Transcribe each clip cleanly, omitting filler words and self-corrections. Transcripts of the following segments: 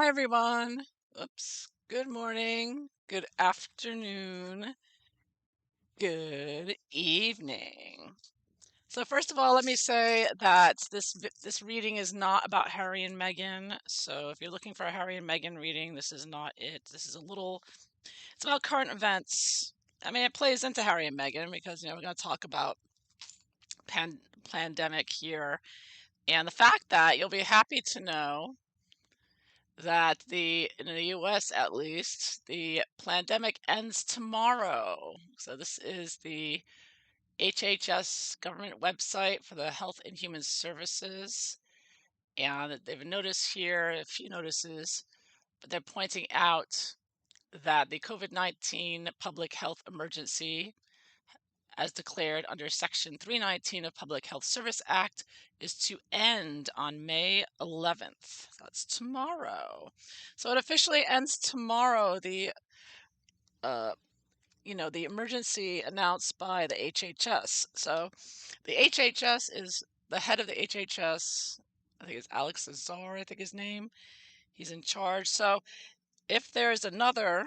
Hi, everyone. Oops. Good morning, good afternoon, good evening. So first of all, let me say that this reading is not about Harry and Meghan. So if you're looking for a Harry and Meghan reading, this is not it. It's about current events. I mean, it plays into Harry and Meghan because we're going to talk about pandemic here, and the fact that you'll be happy to know that in the US at least, the pandemic ends tomorrow. So this is the HHS government website for the Health and Human Services. And they've noticed here a few notices, but they're pointing out that the COVID-19 public health emergency, as declared under Section 319 of Public Health Service Act, is to end on May 11th. That's tomorrow. So it officially ends tomorrow. Uh, the emergency announced by the HHS. So the HHS is the head of the HHS. I think it's Alex Azar, I think his name. He's in charge. So if there's another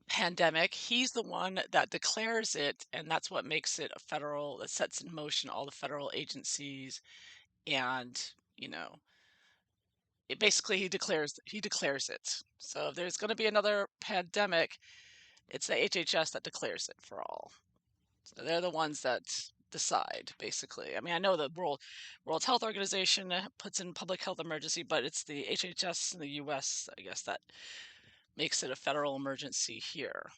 pandemic, he's the one that declares it, and that's what makes it that sets in motion all the federal agencies, and basically he declares it. So if there's going to be another pandemic, it's the HHS that declares it for all. So they're the ones that decide, basically. I mean, I know the World Health Organization puts in public health emergency, but it's the HHS in the US, I guess, that makes it a federal emergency here.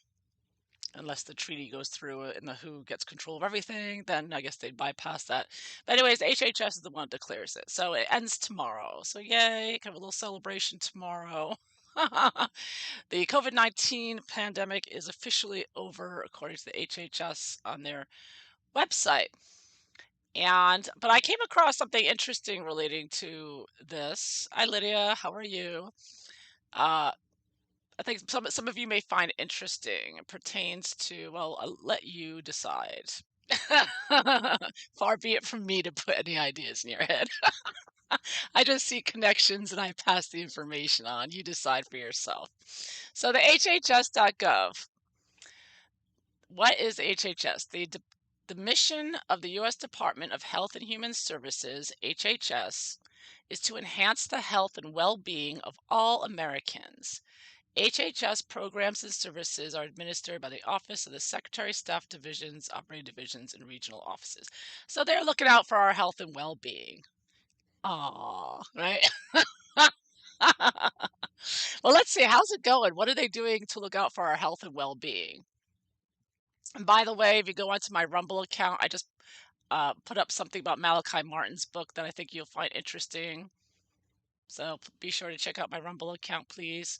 Unless the treaty goes through and the WHO gets control of everything, then I guess they'd bypass that. But anyways, the HHS is the one that declares it. So it ends tomorrow. So yay, kind of a little celebration tomorrow. The COVID-19 pandemic is officially over, according to the HHS on their website. But I came across something interesting relating to this. Hi, Lydia. How are you? Uh, I think some of you may find interesting. It pertains to, well, I'll let you decide. Far be it from me to put any ideas in your head. I just see connections and I pass the information on. You decide for yourself. So the HHS.gov. What is HHS? The mission of the U.S. Department of Health and Human Services, HHS, is to enhance the health and well-being of all Americans. HHS programs and services are administered by the Office of the Secretary, Staff Divisions, Operating Divisions, and Regional Offices. So they're looking out for our health and well-being. Aw, right? Well, let's see. How's it going? What are they doing to look out for our health and well-being? And by the way, if you go onto my Rumble account, I just put up something about Malachi Martin's book that I think you'll find interesting. So be sure to check out my Rumble account, please.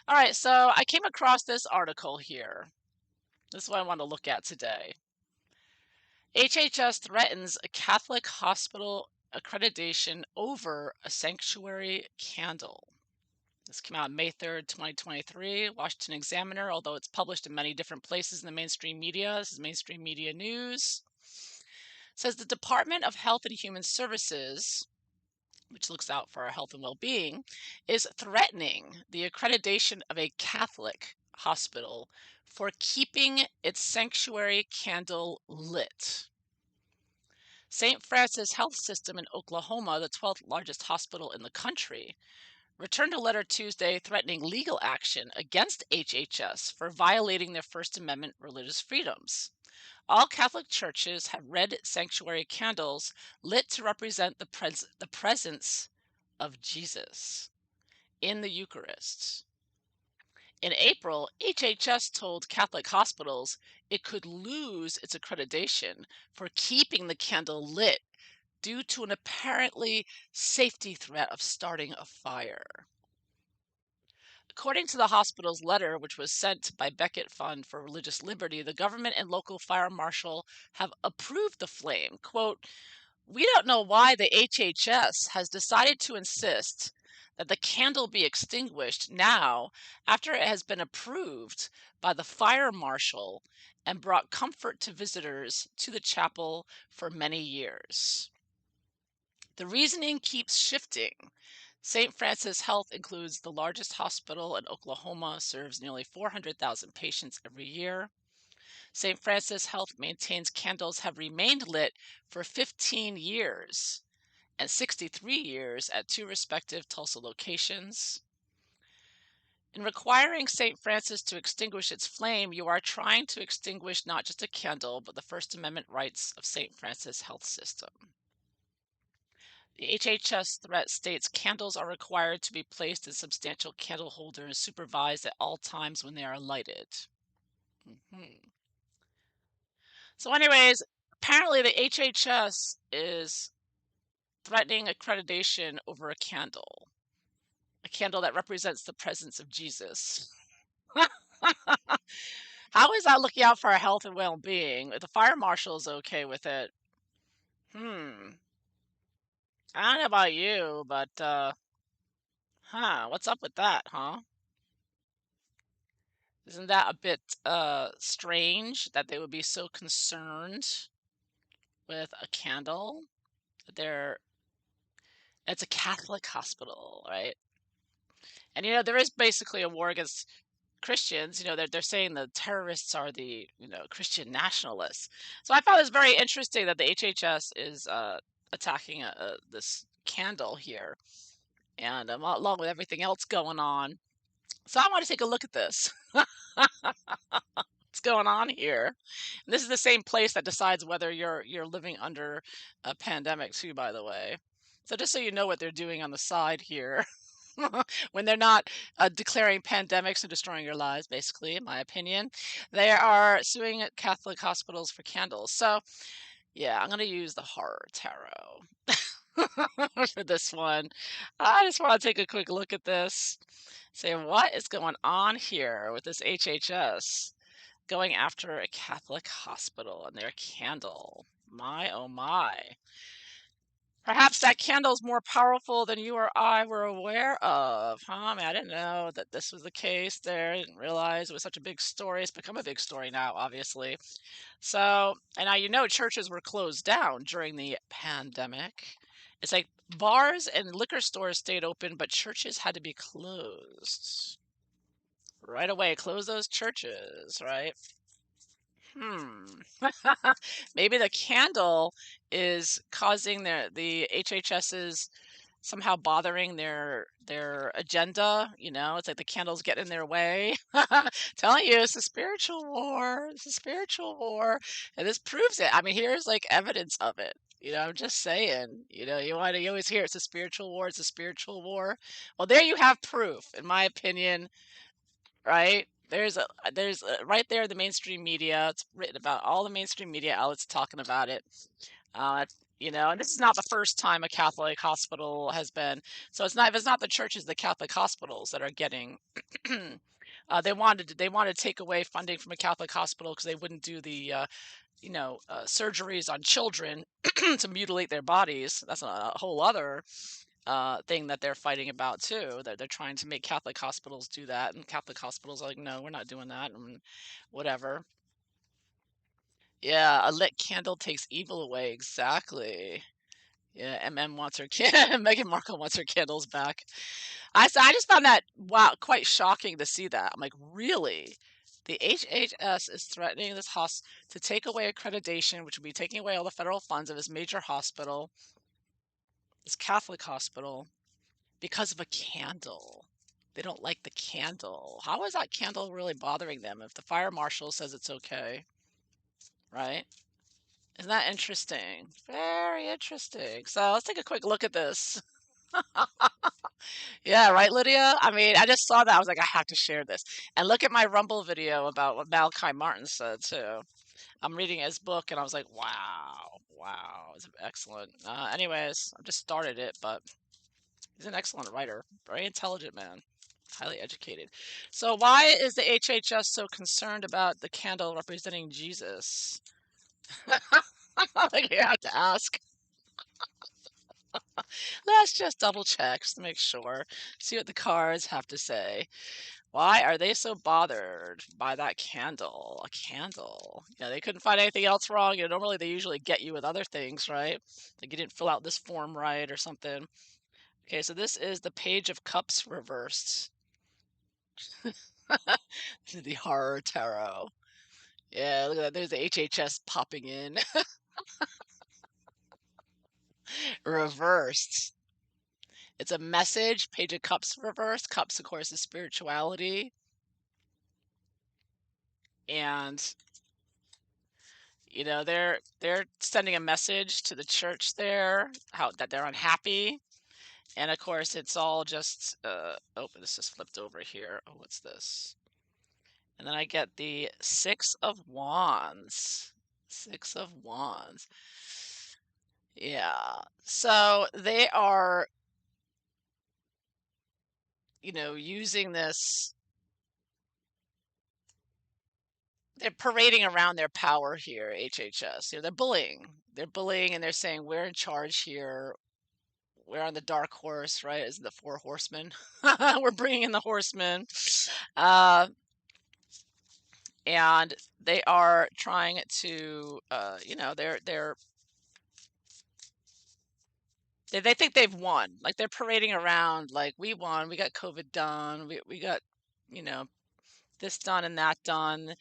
All right, so I came across this article here. This is what I want to look at today. HHS threatens a Catholic hospital accreditation over a sanctuary candle. This came out May 3rd, 2023. Washington Examiner, although it's published in many different places in the mainstream media. This is mainstream media news. It says the Department of Health and Human Services, which looks out for our health and well-being, is threatening the accreditation of a Catholic hospital for keeping its sanctuary candle lit. St. Francis Health System in Oklahoma, the 12th largest hospital in the country, returned a letter Tuesday threatening legal action against HHS for violating their First Amendment religious freedoms. All Catholic churches have red sanctuary candles lit to represent the presence of Jesus in the Eucharist. In April, HHS told Catholic hospitals it could lose its accreditation for keeping the candle lit due to an apparently safety threat of starting a fire. According to the hospital's letter, which was sent by Becket Fund for Religious Liberty, the government and local fire marshal have approved the flame. Quote, "We don't know why the HHS has decided to insist that the candle be extinguished now after it has been approved by the fire marshal and brought comfort to visitors to the chapel for many years. The reasoning keeps shifting. St. Francis Health includes the largest hospital in Oklahoma, serves nearly 400,000 patients every year. St. Francis Health maintains candles have remained lit for 15 years and 63 years at two respective Tulsa locations. In requiring St. Francis to extinguish its flame, you are trying to extinguish not just a candle, but the First Amendment rights of St. Francis Health System. The HHS threat states candles are required to be placed in substantial candle holders supervised at all times when they are lighted. Mhm. So, anyways, apparently the HHS is threatening accreditation over a candle that represents the presence of Jesus. How is that looking out for our health and well-being? If the fire marshal is okay with it, hmm, I don't know about you, but what's up with that, huh? Isn't that a bit strange that they would be so concerned with a candle? They're It's a Catholic hospital, right? And there is basically a war against Christians. They're saying the terrorists are the Christian nationalists. So I found this very interesting that the HHS is attacking this candle here, and along with everything else going on. So I want to take a look at this. What's going on here? And this is the same place that decides whether you're living under a pandemic too, by the way. So just so you know what they're doing on the side here. When they're not declaring pandemics and destroying your lives, basically, in my opinion, they are suing Catholic hospitals for candles. So, yeah, I'm going to use the horror tarot for this one. I just want to take a quick look at this, say what is going on here with this HHS going after a Catholic hospital and their candle. My, oh my. Perhaps that candle's more powerful than you or I were aware of, huh? I mean, I didn't know that this was the case there. I didn't realize it was such a big story. It's become a big story now, obviously. So, and now churches were closed down during the pandemic. It's like bars and liquor stores stayed open, but churches had to be closed right away. Close those churches, right? Hmm. Maybe the candle is causing the HHS's somehow bothering their agenda. It's like the candles get in their way. Telling you it's a spiritual war. It's a spiritual war. And this proves it. I mean, here's like evidence of it. I'm just saying, you always hear it's a spiritual war, it's a spiritual war. Well, there you have proof, in my opinion, right? There's right there the mainstream media. It's written about all the mainstream media outlets talking about it. Uh, and this is not the first time a Catholic hospital has been. So it's not if it's not the churches, the Catholic hospitals that are getting. They wanted to take away funding from a Catholic hospital because they wouldn't do the surgeries on children to mutilate their bodies. That's a whole other thing that they're fighting about too. That they're trying to make Catholic hospitals do that, and Catholic hospitals are like, no, we're not doing that, and whatever. Yeah, a lit candle takes evil away. Exactly. Yeah, MM wants her Meghan Markle wants her candles back. I just found that wow, quite shocking to see that. I'm like, really? The HHS is threatening this to take away accreditation, which will be taking away all the federal funds of this major hospital, this Catholic hospital, because of a candle. They don't like the candle. How is that candle really bothering them if the fire marshal says it's okay, right? Isn't that interesting? Very interesting. So let's take a quick look at this. Yeah, right, Lydia? I mean, I just saw that. I was like, I have to share this. And look at my Rumble video about what Malachi Martin said, too. I'm reading his book, and I was like, wow, wow, it's excellent. Anyways, I just started it, but he's an excellent writer, very intelligent man, highly educated. So, why is the HHS so concerned about the candle representing Jesus? I think you have to ask. Let's just double check just to make sure. See what the cards have to say. Why are they so bothered by that candle? A candle. They couldn't find anything else wrong. Normally they usually get you with other things, right? Like you didn't fill out this form right or something. Okay, so this is the Page of Cups reversed. The Horror Tarot. Yeah, look at that. There's the HHS popping in. Reversed. It's a message. Page of Cups reversed. Cups, of course, is spirituality. And they're sending a message to the church there, how that they're unhappy. And of course, it's all just oh, this just flipped over here. Oh, what's this? And then I get the Six of Wands. Six of Wands. Yeah. So they are, using this, they're parading around their power here, HHS. They're bullying. They're bullying and they're saying, we're in charge here. We're on the dark horse, right? Isn't the four horsemen? We're bringing in the horsemen. Uh, and they are trying to, they think they've won. Like they're parading around like we won. We got COVID done. We got, you know, this done and that done.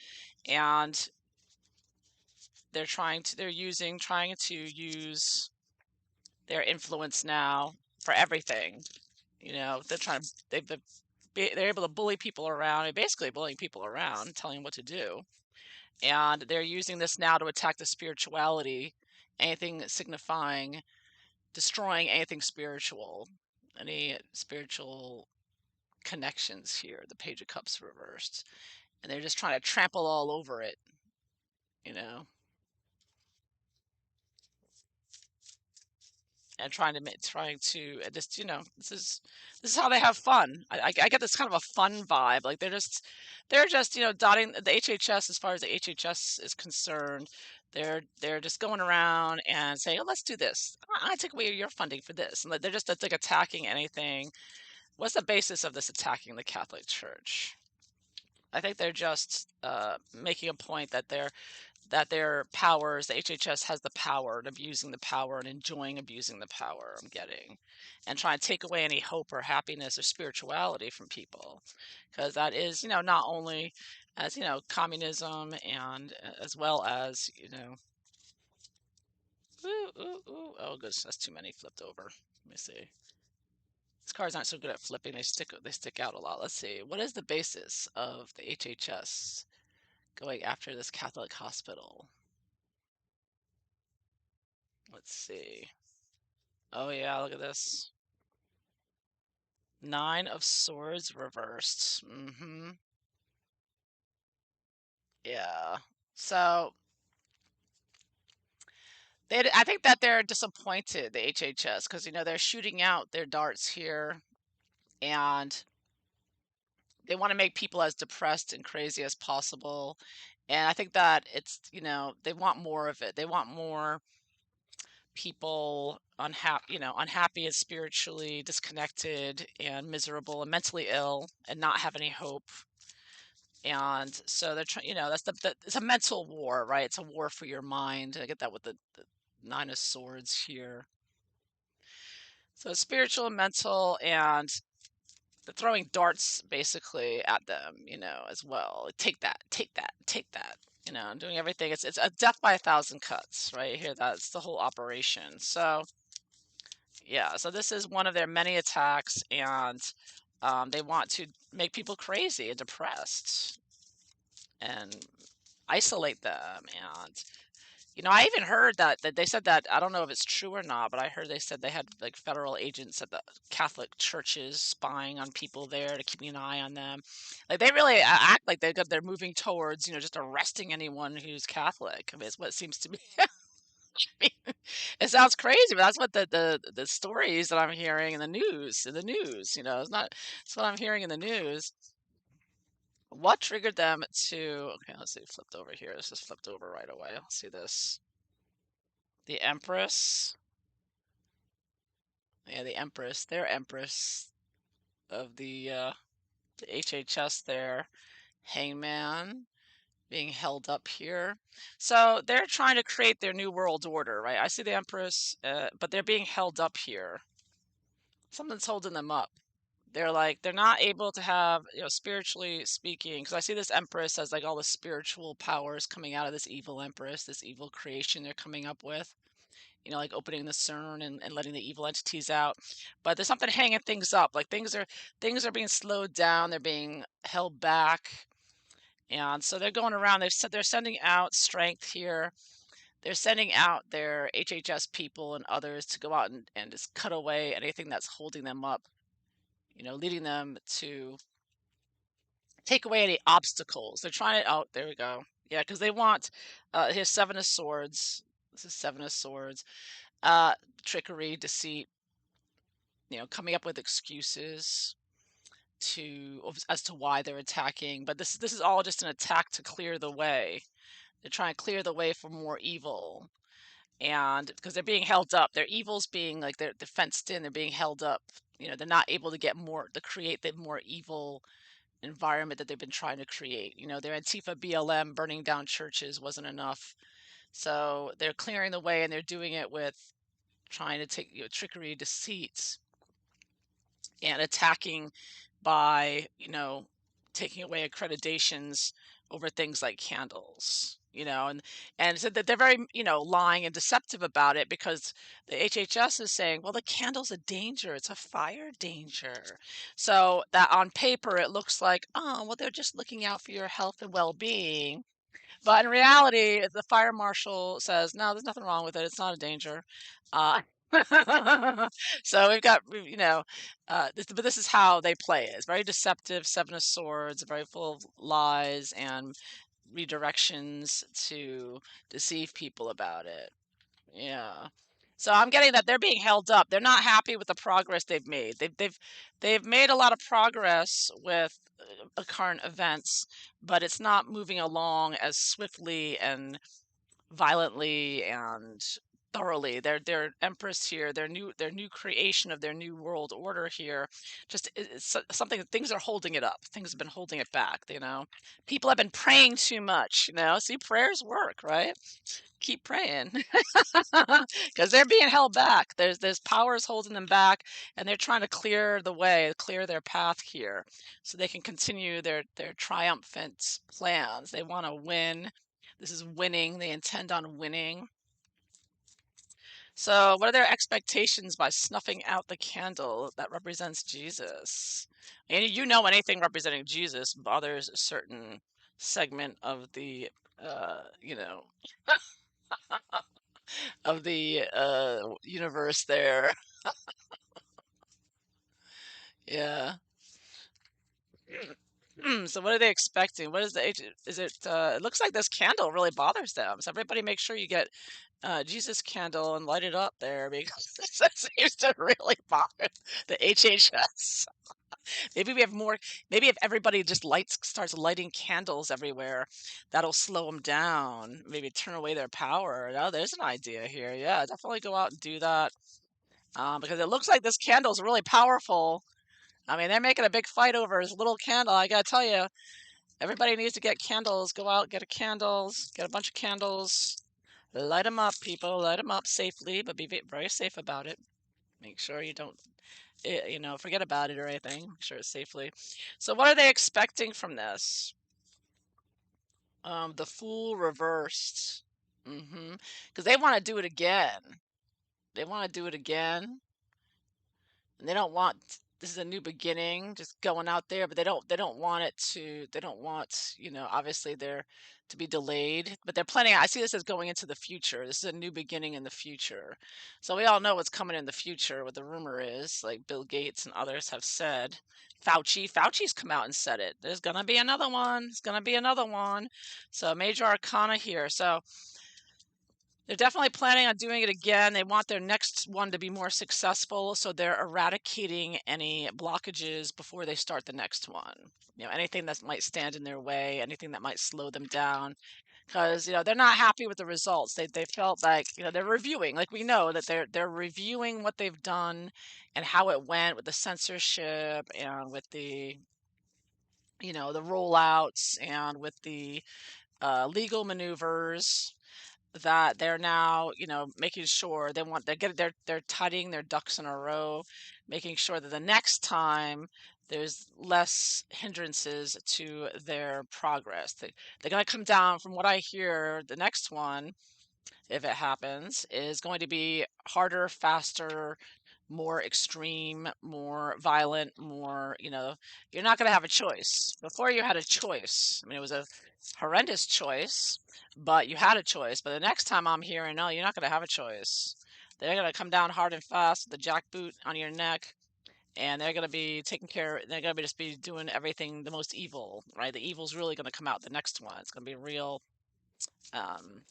And trying to use their influence now for everything. They're able to bully people around, and basically bullying people around, telling them what to do. And they're using this now to attack the spirituality, anything signifying destroying anything spiritual, any spiritual connections here. The Page of Cups reversed, and they're just trying to trample all over it, you know, and trying to just this is how they have fun. I get this kind of a fun vibe. Like they're just dotting the HHS as far as the HHS is concerned. They're just going around and saying, "Oh, let's do this. I take away your funding for this," and they're just it's like attacking anything. What's the basis of this attacking the Catholic Church? I think they're just making a point that their powers, the HHS has the power and abusing the power and enjoying abusing the power. I'm getting, and trying to take away any hope or happiness or spirituality from people, because that is not only as communism and as well as ooh, ooh, ooh. Oh goodness, that's too many flipped over. Let me see. These cards aren't so good at flipping. They stick out a lot. Let's see. What is the basis of the HHS going after this Catholic hospital? Let's see. Oh yeah, look at this. Nine of Swords reversed. Yeah. So I think that they're disappointed, the HHS, because they're shooting out their darts here, and they want to make people as depressed and crazy as possible. And I think that they want more of it. They want more people unhappy and spiritually disconnected and miserable and mentally ill and not have any hope. And so they're trying, it's a mental war, right? It's a war for your mind. I get that with the Nine of Swords here. So spiritual and mental, and they're throwing darts basically at them, as well. Take that, take that, take that. Doing everything. It's a death by a thousand cuts, right here. That's the whole operation. So yeah, so this is one of their many attacks, and they want to make people crazy and depressed and isolate them. And I even heard that they said that, I don't know if it's true or not, but I heard they said they had like federal agents at the Catholic churches spying on people there to keeping an eye on them. Like they really act like they're moving towards just arresting anyone who's Catholic. I mean, it's what it seems to be. It sounds crazy, but that's what the stories that I'm hearing in the news. It's not. It's what I'm hearing in the news. What triggered them to? Okay, let's see. Flipped over here. This just flipped over right away. Let's see this. The Empress. Yeah, the Empress. Their Empress of the HHS there. Hangman being held up here. So they're trying to create their new world order, right? I see the Empress, but they're being held up here. Something's holding them up. They're not able to have, spiritually speaking, because I see this empress as like all the spiritual powers coming out of this evil empress, this evil creation they're coming up with, like opening the CERN and letting the evil entities out. But there's something hanging things up. Like things are being slowed down, they're being held back. And so they're going around, they're sending out strength here. They're sending out their HHS people and others to go out and just cut away anything that's holding them up, leading them to take away any obstacles. They're trying to, oh, there we go. Yeah, because they want, here's Seven of Swords. This is Seven of Swords. Uh, Trickery, deceit, coming up with excuses as to why they're attacking. But this is all just an attack to clear the way. They're trying to clear the way for more evil. And because they're being held up, their evil's being like they're fenced in, they're being held up. They're not able to create the more evil environment that they've been trying to create. Their Antifa BLM burning down churches wasn't enough. So they're clearing the way, and they're doing it with trying to take, trickery, deceit, and attacking by, taking away accreditations over things like candles, and said that they're very, lying and deceptive about it, because the HHS is saying, well, the candle's a danger. It's a fire danger. So that on paper, it looks like, oh, well, they're just looking out for your health and well-being. But in reality, the fire marshal says, no, there's nothing wrong with it. It's not a danger. Uh, so but this is how they play it. It's very deceptive, Seven of Swords, very full of lies and redirections to deceive people about it. Yeah. So I'm getting that they're being held up. They're not happy with the progress they've made. They've made a lot of progress with current events, but it's not moving along as swiftly and violently and thoroughly. Their empress here, their new creation of their new world order here, just it's something. Things are holding it up. Things have been holding it back. People have been praying too much. See, prayers work, right? Keep praying. Because they're being held back. There's powers holding them back, and they're trying to clear the way, clear their path here, so they can continue their triumphant plans. They want to win. This is winning. They intend on winning. So, what are their expectations by snuffing out the candle that represents Jesus? And anything representing Jesus bothers a certain segment of the, uh, you know, universe there. Yeah. So what are they expecting? What is the age? Is it? It looks like this candle really bothers them. So everybody, make sure you get Jesus candle and light it up there, because that seems to really bother the HHS. Maybe we have more. Maybe if everybody just starts lighting candles everywhere, that'll slow them down. Maybe turn away their power. Oh, there's an idea here. Yeah, definitely go out and do that. Because it looks like this candle is really powerful. I mean, they're making a big fight over his little candle. I gotta tell you, everybody needs to get candles. Go out, get get a bunch of candles, light them up, people. Light them up safely, but be very safe about it. Make sure you don't, forget about it or anything. Make sure it's safely. So, what are they expecting from this? The Fool reversed. Because they want to do it again. They want to do it again. And they don't want, this is a new beginning, just going out there, but they don't want it to, they don't want, obviously they're to be delayed, but they're planning. I see this as going into the future. This is a new beginning in the future. So we all know what's coming in the future, what the rumor is, like Bill Gates and others have said. Fauci's come out and said it. There's gonna be another one. There's gonna be another one. So major arcana here. So they're definitely planning on doing it again. They want their next one to be more successful, so they're eradicating any blockages before they start the next one. Anything that might stand in their way, anything that might slow them down, because they're not happy with the results. They felt like they're reviewing, like we know that they're reviewing what they've done and how it went with the censorship and with the rollouts and with the legal maneuvers, that they're now, making sure they're tidying their ducks in a row, making sure that the next time there's less hindrances to their progress. They're going to come down, from what I hear, the next one, if it happens, is going to be harder, faster, more extreme, more violent, more, you're not going to have a choice. Before you had a choice. I mean, it was a horrendous choice, but you had a choice. But the next time I'm hearing, no, you're not going to have a choice. They're going to come down hard and fast with the jackboot on your neck, and they're going to be taking care, they're going to be just be doing everything the most evil, right? The evil's really going to come out the next one. It's going to be real um,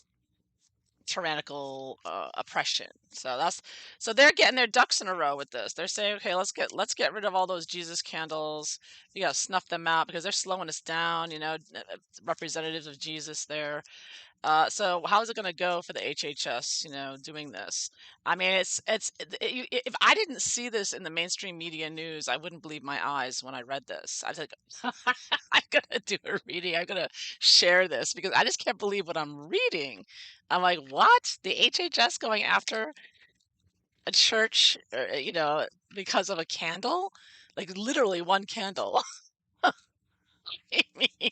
tyrannical oppression. So they're getting their ducks in a row with this. They're saying, okay, let's get rid of all those Jesus candles. You got to snuff them out because they're slowing us down. Representatives of Jesus there. So how's it going to go for the HHS, doing this? I mean, if I didn't see this in the mainstream media news, I wouldn't believe my eyes when I read this. I was like, I'm gonna do a reading. I'm gonna share this because I just can't believe what I'm reading. I'm like, what? The HHS going after a church, because of a candle? Like literally one candle. I mean,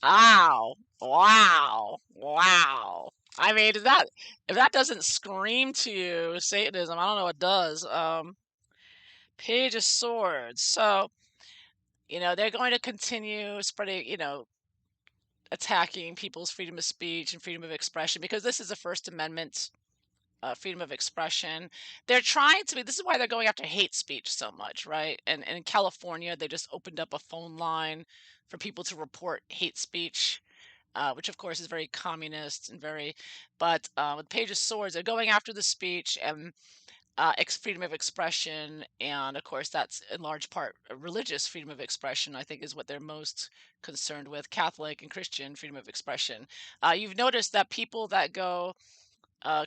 wow, wow, wow. I mean, if that doesn't scream to you Satanism, I don't know what does. Page of Swords. So, they're going to continue spreading, attacking people's freedom of speech and freedom of expression because this is a First Amendment freedom of expression. They're trying to be, this is why they're going after hate speech so much, right? And in California, they just opened up a phone line for people to report hate speech. Which of course is very communist and but with Page of Swords, they're going after the speech and freedom of expression, and of course that's in large part religious freedom of expression. I think is what they're most concerned with, Catholic and Christian freedom of expression. You've noticed that people that go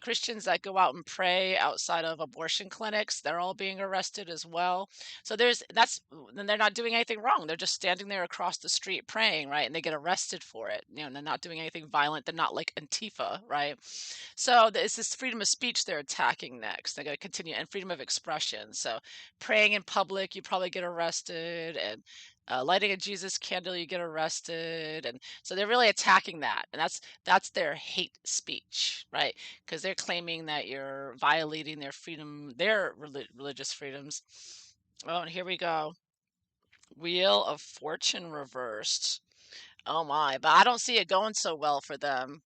Christians that go out and pray outside of abortion clinics, they're all being arrested as well. So then they're not doing anything wrong. They're just standing there across the street praying, right? And they get arrested for it. They're not doing anything violent. They're not like Antifa, right? So it's this freedom of speech they're attacking next. They're going to continue, and freedom of expression. So praying in public, you probably get arrested, and lighting a Jesus candle, you get arrested, and so they're really attacking that, and that's their hate speech, right? Because they're claiming that you're violating their freedom, their religious freedoms. Oh, and here we go. Wheel of Fortune reversed. Oh my, but I don't see it going so well for them.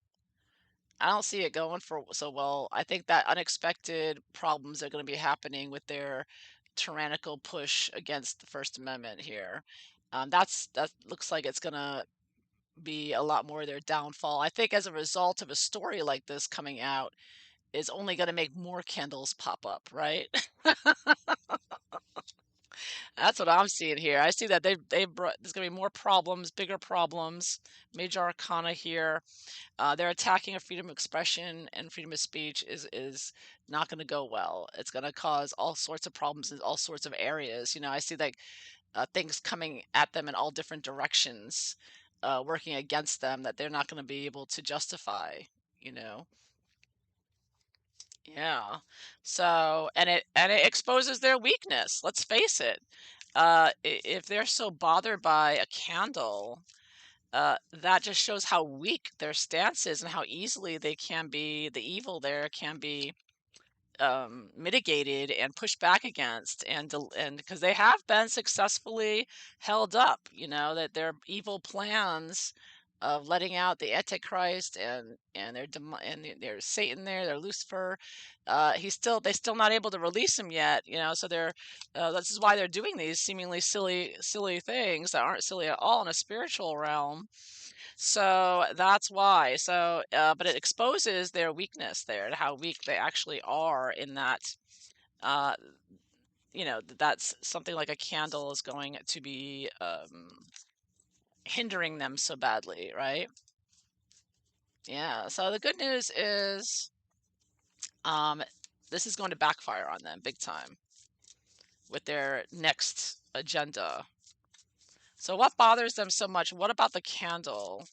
I don't see it going for so well. I think that unexpected problems are going to be happening with their tyrannical push against the First Amendment here. That looks like it's going to be a lot more of their downfall. I think as a result of a story like this coming out is only going to make more candles pop up, right? That's what I'm seeing here. I see that they brought, there's going to be more problems, bigger problems. Major arcana here. They're attacking a freedom of expression and freedom of speech is not going to go well. It's going to cause all sorts of problems in all sorts of areas. I see like things coming at them in all different directions, working against them that they're not going to be able to justify. You know. Yeah. So, and it exposes their weakness. Let's face it. If they're so bothered by a candle, that just shows how weak their stance is and how easily the evil there can be mitigated and pushed back against, and because they have been successfully held up, that their evil plans of letting out the Antichrist and their Satan there, their Lucifer, they still not able to release him yet, so this is why they're doing these seemingly silly things that aren't silly at all in a spiritual realm. So that's why. So, but it exposes their weakness there and how weak they actually are in that. Uh, that's something like a candle is going to be hindering them so badly, right? Yeah. So the good news is, um, this is going to backfire on them big time with their next agenda. So what bothers them so much? What about the candle?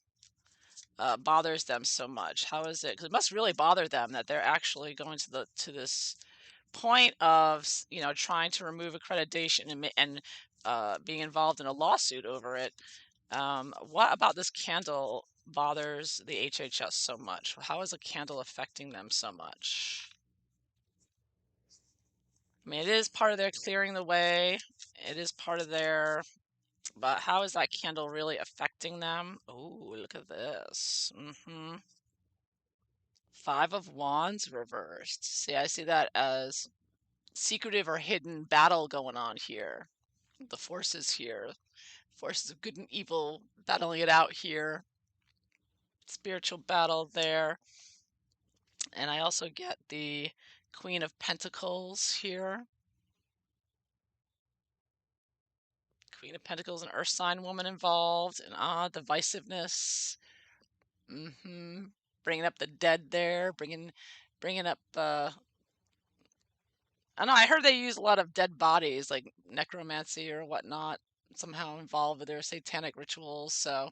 Bothers them so much? How is it? Because it must really bother them that they're actually going to this point of trying to remove accreditation and being involved in a lawsuit over it. What about this candle bothers the HHS so much? How is a candle affecting them so much? I mean, it is part of their clearing the way. It is part of their, but how is that candle really affecting them? Oh, look at this. Five of Wands reversed. See, I see that as secretive or hidden battle going on here. The forces here, forces of good and evil battling it out here. Spiritual battle there. And I also get the Queen of Pentacles here. Queen of Pentacles, an earth sign woman involved, and divisiveness. Bringing up the dead there, bringing up. I know I heard they use a lot of dead bodies, like necromancy or whatnot, somehow involved with their satanic rituals. So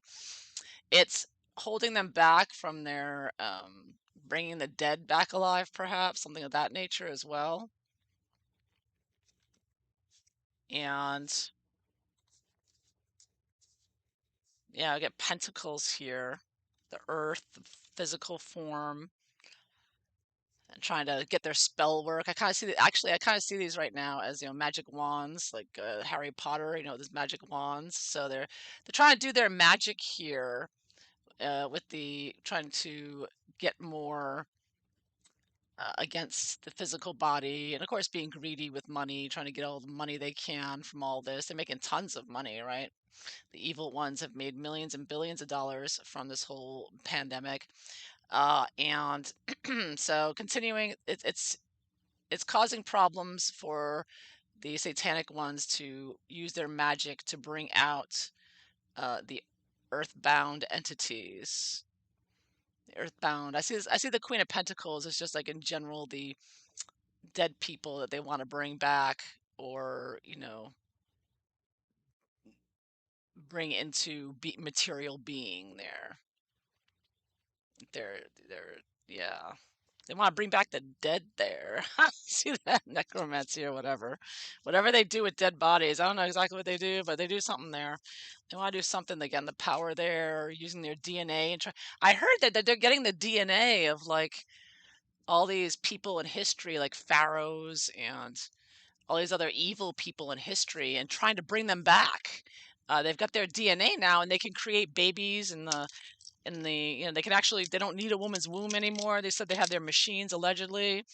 it's holding them back from their bringing the dead back alive, perhaps something of that nature as well. And yeah, I get pentacles here, the earth, the physical form, and trying to get their spell work. I kind of see actually I kind of see these right now as magic wands, like Harry Potter. These magic wands. So they're trying to do their magic here with the trying to get more against the physical body, and of course being greedy with money, trying to get all the money they can from all this. They're making tons of money, right? The evil ones have made millions and billions of dollars from this whole pandemic. And so continuing, it's causing problems for the satanic ones to use their magic to bring out the earthbound entities. The earthbound. I see the Queen of Pentacles is just like in general the dead people that they want to bring back, or bring into material being there. They're yeah. They want to bring back the dead there. See that? Necromancy or whatever. Whatever they do with dead bodies. I don't know exactly what they do, but they do something there. They want to do something again, the power there, using their DNA and try. I heard that they're getting the DNA of like all these people in history, like pharaohs and all these other evil people in history, and trying to bring them back. They've got their DNA now, and they can create babies in the they can actually, they don't need a woman's womb anymore. They said they have their machines allegedly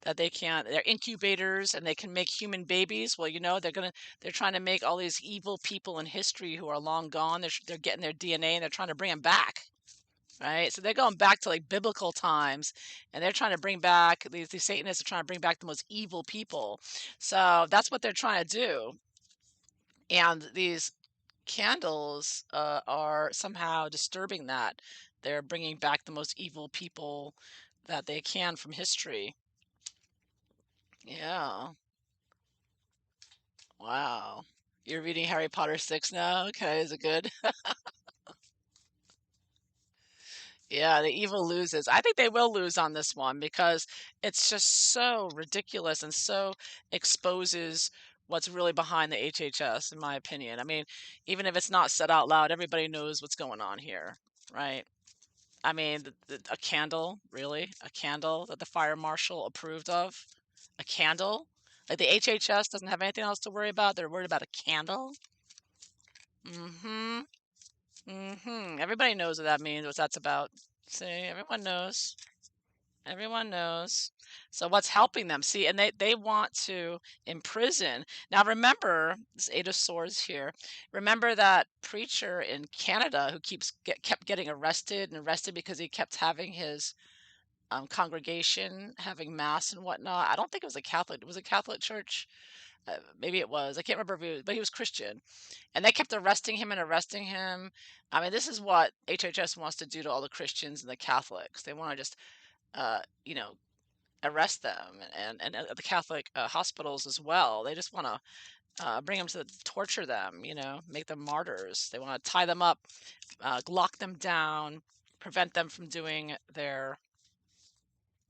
that they're incubators, and they can make human babies. Well, they're trying to make all these evil people in history who are long gone. They're getting their DNA and they're trying to bring them back. Right, so they're going back to like biblical times, and they're trying to bring back these Satanists are trying to bring back the most evil people. So that's what they're trying to do, and these candles are somehow disturbing that. They're bringing back the most evil people that they can from history. Yeah. Wow. You're reading Harry Potter 6 now? Okay, is it good? Yeah, the evil loses. I think they will lose on this one because it's just so ridiculous and so exposes what's really behind the HHS, in my opinion. I mean, even if it's not said out loud, everybody knows what's going on here, right? I mean, a candle, really? A candle that the fire marshal approved of? A candle? Like the HHS doesn't have anything else to worry about. They're worried about a candle? Mm-hmm. Mm-hmm. Everybody knows what that means, what that's about. See, everyone knows. Everyone knows. So what's helping them? See, and they want to imprison. Now remember, this Eight of Swords here. Remember that preacher in Canada who kept getting arrested and arrested because he kept having his congregation having mass and whatnot. I don't think it was a Catholic. It was a Catholic church. Maybe it was. I can't remember if he was, but he was Christian. And they kept arresting him and arresting him. I mean, this is what HHS wants to do to all the Christians and the Catholics. They want to just, uh, you know, arrest them, and at the Catholic hospitals as well. They just want to bring them to torture them, make them martyrs. They want to tie them up, lock them down, prevent them from doing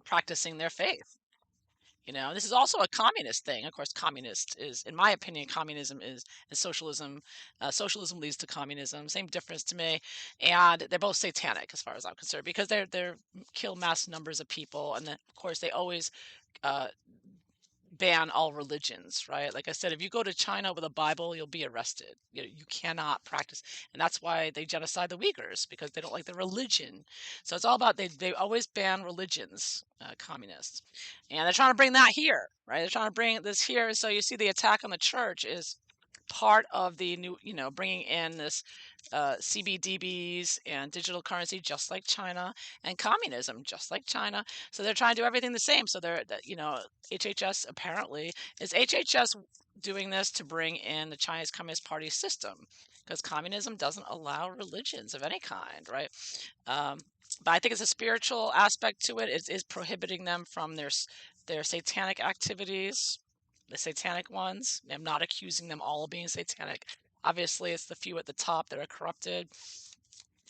practicing their faith. This is also a communist thing. Of course, communist is, in my opinion, communism is socialism. Socialism leads to communism. Same difference to me, and they're both satanic as far as I'm concerned because they're kill mass numbers of people, and then of course they always uh, ban all religions, right? Like I said, if you go to China with a Bible, you'll be arrested. You cannot practice, and that's why they genocide the Uyghurs because they don't like the religion. So it's all about they always ban religions, communists, and they're trying to bring that here, right? They're trying to bring this here. So you see, the attack on the church is part of the new, bringing in this CBDBs and digital currency, just like China, and communism, just like China. So they're trying to do everything the same. So HHS apparently is HHS doing this to bring in the Chinese Communist Party system because communism doesn't allow religions of any kind, right? Um, but I think it's a spiritual aspect to it. It is prohibiting them from their satanic activities, the satanic ones. I'm not accusing them all of being satanic. Obviously, it's the few at the top that are corrupted,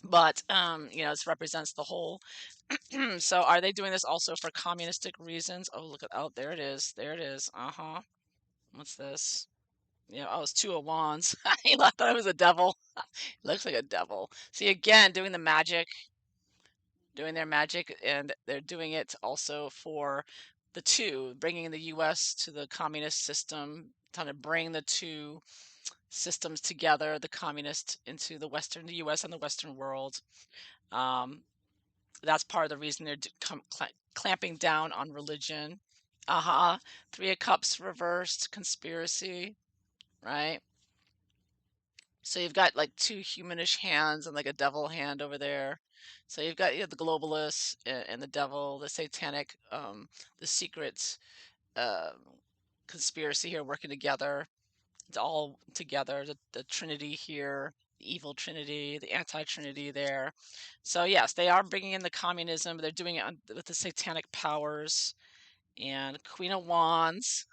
but this represents the whole. So, are they doing this also for communistic reasons? Oh, look at there it is, there it is. What's this? Yeah, oh, it's two of wands. I thought it was a devil. Looks like a devil. See, again, doing their magic, and they're doing it also for the two, bringing the U.S. to the communist system, trying to bring the two systems together, the communist into the U.S. and the Western world. Um, that's part of the reason they're clamping down on religion. Three of Cups reversed, conspiracy, right? So you've got like two humanish hands and like a devil hand over there. So you have the globalists and the devil, the satanic, the secret uh, conspiracy here working together. It's all together. The Trinity here, the evil Trinity, the anti-Trinity there. So yes, they are bringing in the communism. But they're doing it with the satanic powers and Queen of Wands.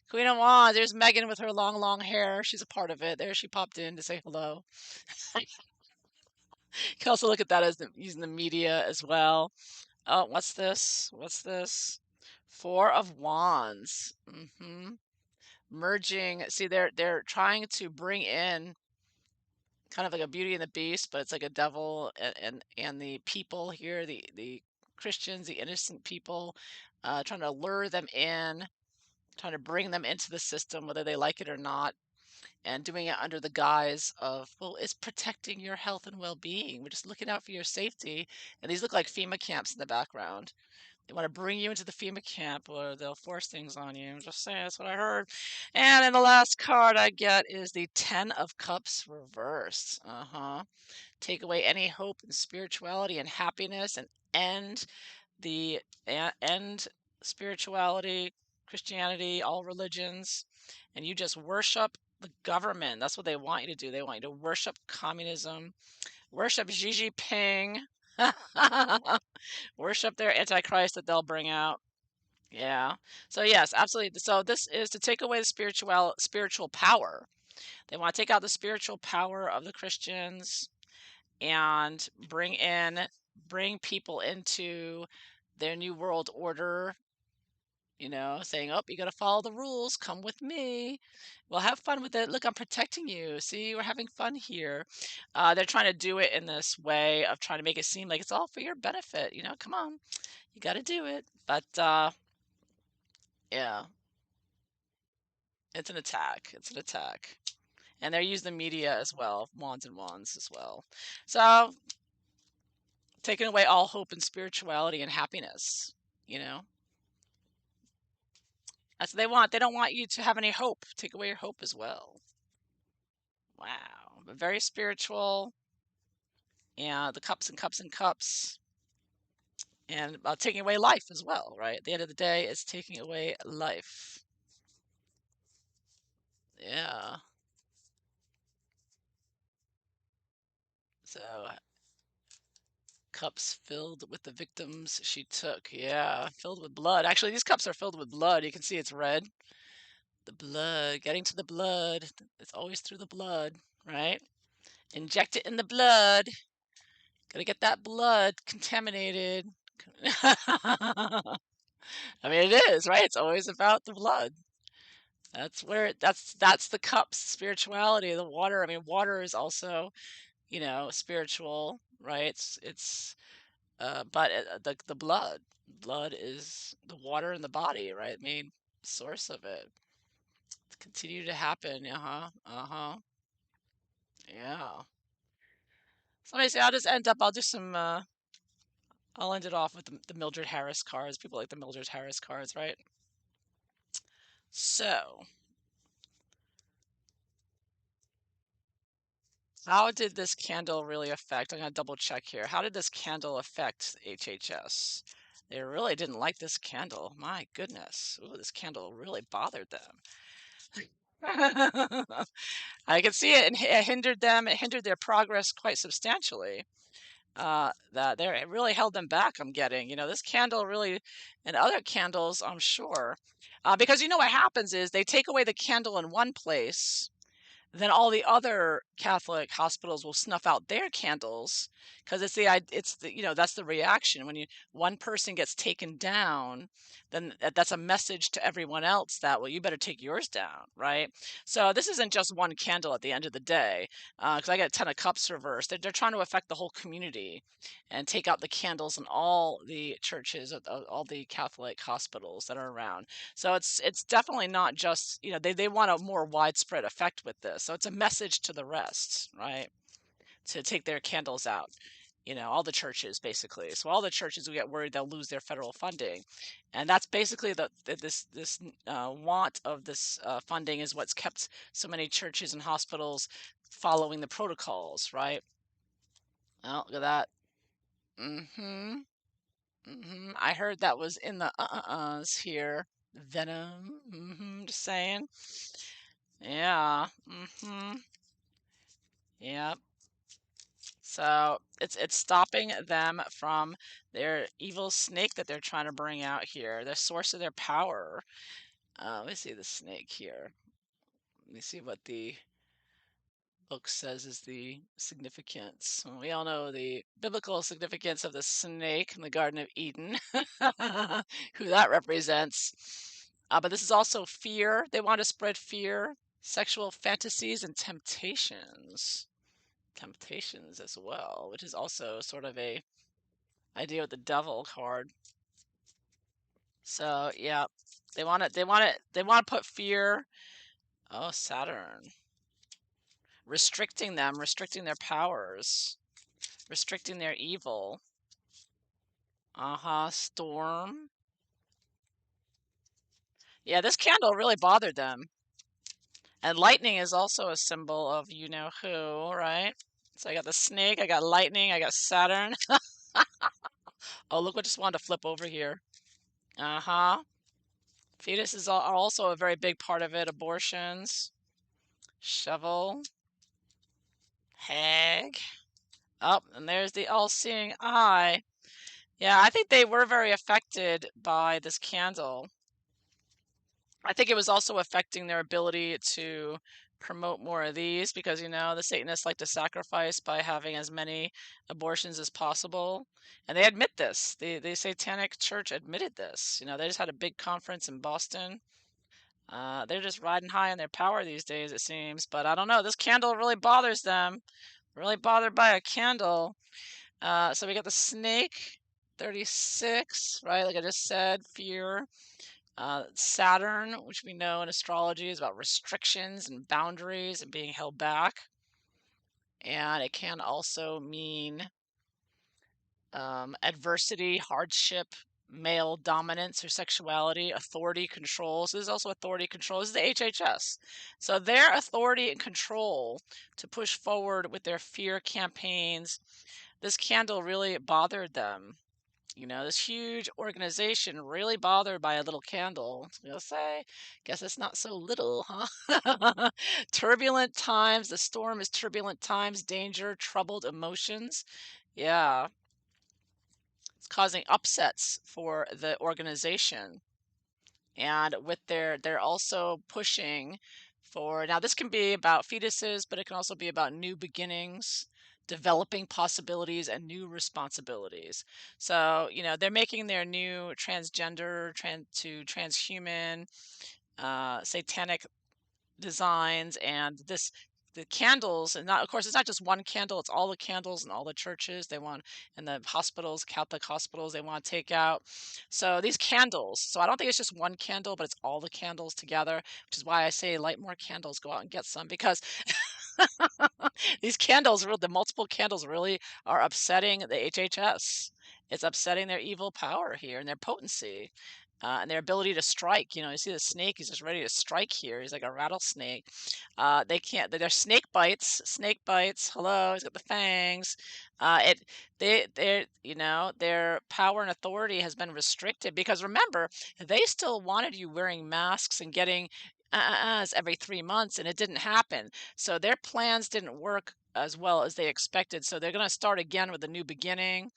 Queen of Wands. There's Megan with her long, long hair. She's a part of it. There she popped in to say hello. You can also look at that as using the media as well. Oh, what's this? What's this? Four of Wands. Merging. See, they're trying to bring in kind of like a Beauty and the Beast, but it's like a devil and the people here, the Christians, the innocent people, trying to lure them in, trying to bring them into the system, whether they like it or not, and doing it under the guise of, well, it's protecting your health and well-being. We're just looking out for your safety. And these look like FEMA camps in the background. They want to bring you into the FEMA camp or they'll force things on you. I'm just saying, that's what I heard. And then the last card I get is the Ten of Cups reversed. Take away any hope and spirituality and happiness and end the end spirituality, Christianity, all religions, and you just worship the government. That's what they want you to do. They want you to worship communism, worship Xi Jinping, worship their antichrist that they'll bring out. Yeah. So yes, absolutely. So this is to take away the spiritual power. They want to take out the spiritual power of the Christians and bring people into their new world order, saying, "Oh, you got to follow the rules. Come with me. Well, have fun with it. Look, I'm protecting you. See, we're having fun here." They're trying to do it in this way of trying to make it seem like it's all for your benefit. Come on, you got to do it. But yeah, it's an attack. It's an attack. And they're using the media as well, wands and wands as well. So taking away all hope and spirituality and happiness, you know. That's what they want. They don't want you to have any hope. Take away your hope as well. Wow. But very spiritual. And the cups and cups and cups. And about taking away life as well, right? At the end of the day, it's taking away life. Yeah. So cups filled with the victims she took. Yeah, filled with blood. Actually, these cups are filled with blood. You can see it's red. The blood, getting to the blood. It's always through the blood, right? Inject it in the blood. Gotta get that blood contaminated. I mean, it is, right? It's always about the blood. That's the cups, spirituality, the water. I mean, water is also, spiritual, right? But the blood is the water in the body, right? I mean, source of it. Continue to happen. Uh-huh. Uh-huh. Yeah. So let me see, I'll do some I'll end it off with the Mildred Harris cards. People like the Mildred Harris cards, right? So, how did this candle really affect? I'm gonna double check here. How did this candle affect HHS? They really didn't like this candle. My goodness. Ooh, this candle really bothered them. I can see it, and it hindered them. It hindered their progress quite substantially. That there, it really held them back. I'm getting, this candle really, and other candles, I'm sure, because what happens is they take away the candle in one place, then all the other Catholic hospitals will snuff out their candles because that's the reaction when one person gets taken down, then that's a message to everyone else that, well, you better take yours down, right? So this isn't just one candle at the end of the day, because I got 10 of cups reversed. They're trying to affect the whole community and take out the candles in all the churches, all the Catholic hospitals that are around. So it's definitely not just, they want a more widespread effect with this. So it's a message to the rest, right? To take their candles out. All the churches basically. So all the churches will get worried they'll lose their federal funding, and that's basically this want of this funding is what's kept so many churches and hospitals following the protocols, right? Oh, look at that. Mm-hmm. Mm-hmm. I heard that was in the uh-uh-uhs here. Venom. Mm-hmm. Just saying. Yeah. Mm-hmm. Yeah. So it's stopping them from their evil snake that they're trying to bring out here, the source of their power. Let me see the snake here. Let me see what the book says is the significance. Well, we all know the biblical significance of the snake in the Garden of Eden, who that represents. But this is also fear. They want to spread fear, sexual fantasies, and temptations as well, which is also sort of a idea with the devil card. So yeah, they want to put fear. Oh, Saturn. Restricting them, restricting their powers, restricting their evil. Uh-huh, Storm. Yeah, this candle really bothered them. And lightning is also a symbol of you know who, right? So I got the snake, I got lightning, I got Saturn. Oh, look what just wanted to flip over here. Uh-huh. Fetuses are also a very big part of it. Abortions, shovel, hag. Oh, and there's the all-seeing eye. Yeah, I think they were very affected by this candle. I think it was also affecting their ability to promote more of these because, the Satanists like to sacrifice by having as many abortions as possible. And they admit this. The Satanic Church admitted this. They just had a big conference in Boston. They're just riding high on their power these days, it seems. But I don't know. This candle really bothers them. Really bothered by a candle. So we got the snake, 36, right? Like I just said, fear. Saturn, which we know in astrology is about restrictions and boundaries and being held back. And it can also mean adversity, hardship, male dominance or sexuality, authority, control. So this is also authority control. This is the HHS. So their authority and control to push forward with their fear campaigns, this candle really bothered them. This huge organization really bothered by a little candle. I was gonna say, guess it's not so little, huh? Turbulent times. The storm is turbulent times, danger, troubled emotions. Yeah, it's causing upsets for the organization. And with they're also pushing for, now this can be about fetuses, but it can also be about new beginnings. developing possibilities and new responsibilities. So, they're making their new transgender, transhuman, satanic designs, and the candles, and not, of course, it's not just one candle, it's all the candles in all the churches they want, and the hospitals, Catholic hospitals, they want to take out. So these candles, so I don't think it's just one candle, but it's all the candles together, which is why I say light more candles, go out and get some, because these candles, the multiple candles really are upsetting the HHS. It's upsetting their evil power here and their potency, and their ability to strike. You see the snake; he's just ready to strike here. He's like a rattlesnake. They can't. They're snake bites. Snake bites. Hello, he's got the fangs. It. Their power and authority has been restricted because remember, they still wanted you wearing masks and getting every 3 months, and it didn't happen. So their plans didn't work as well as they expected. So they're going to start again with a new beginning,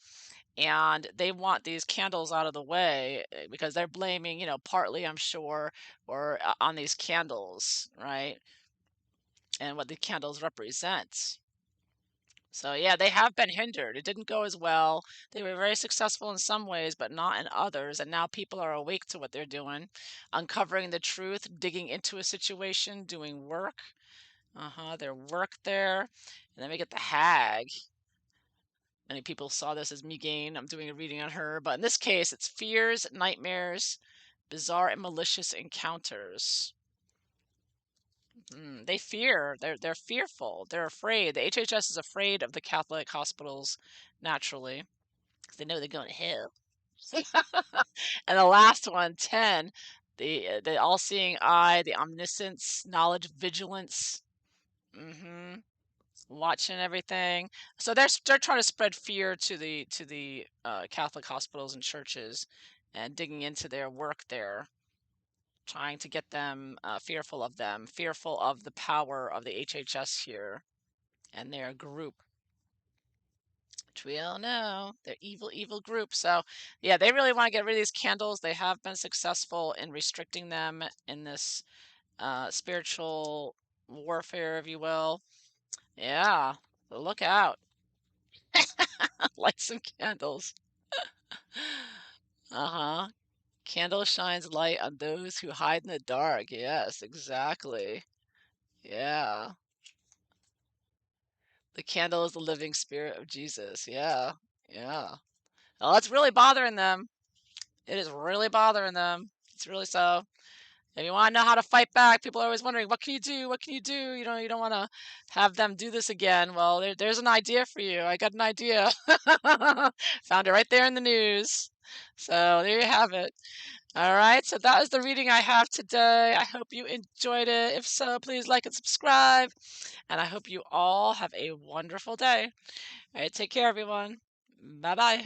and they want these candles out of the way, because they're blaming, partly, I'm sure, or on these candles, right? And what the candles represent. So yeah, they have been hindered. It didn't go as well. They were very successful in some ways, but not in others. And now people are awake to what they're doing, uncovering the truth, digging into a situation, doing work. Their work there. And then we get the hag. Many people saw this as Megain. I'm doing a reading on her, but in this case, it's fears, nightmares, bizarre and malicious encounters. They fear. They're fearful. They're afraid. The HHS is afraid of the Catholic hospitals, naturally, because they know they're going to hell. And the last one, 10, the all-seeing eye, the omniscience, knowledge, vigilance. hmm Watching everything. So they're trying to spread fear to the Catholic hospitals and churches, and digging into their work there, trying to get them them, fearful of the power of the HHS here and their group, which we all know they're evil, evil group. So yeah, they really want to get rid of these candles. They have been successful in restricting them in this spiritual warfare, if you will. Yeah, so look out. Light some candles. Uh-huh. Candle shines light on those who hide in the dark. Yes, exactly. Yeah. The candle is the living spirit of Jesus. Yeah. Yeah. Well, it's really bothering them. It is really bothering them. It's really so. If you want to know how to fight back, people are always wondering, what can you do? What can you do? You don't want to have them do this again. Well, there's an idea for you. I got an idea. Found it right there in the news. So there you have it. All right. So that is the reading I have today. I hope you enjoyed it. If so, please like and subscribe. And I hope you all have a wonderful day. All right. Take care, everyone. Bye bye.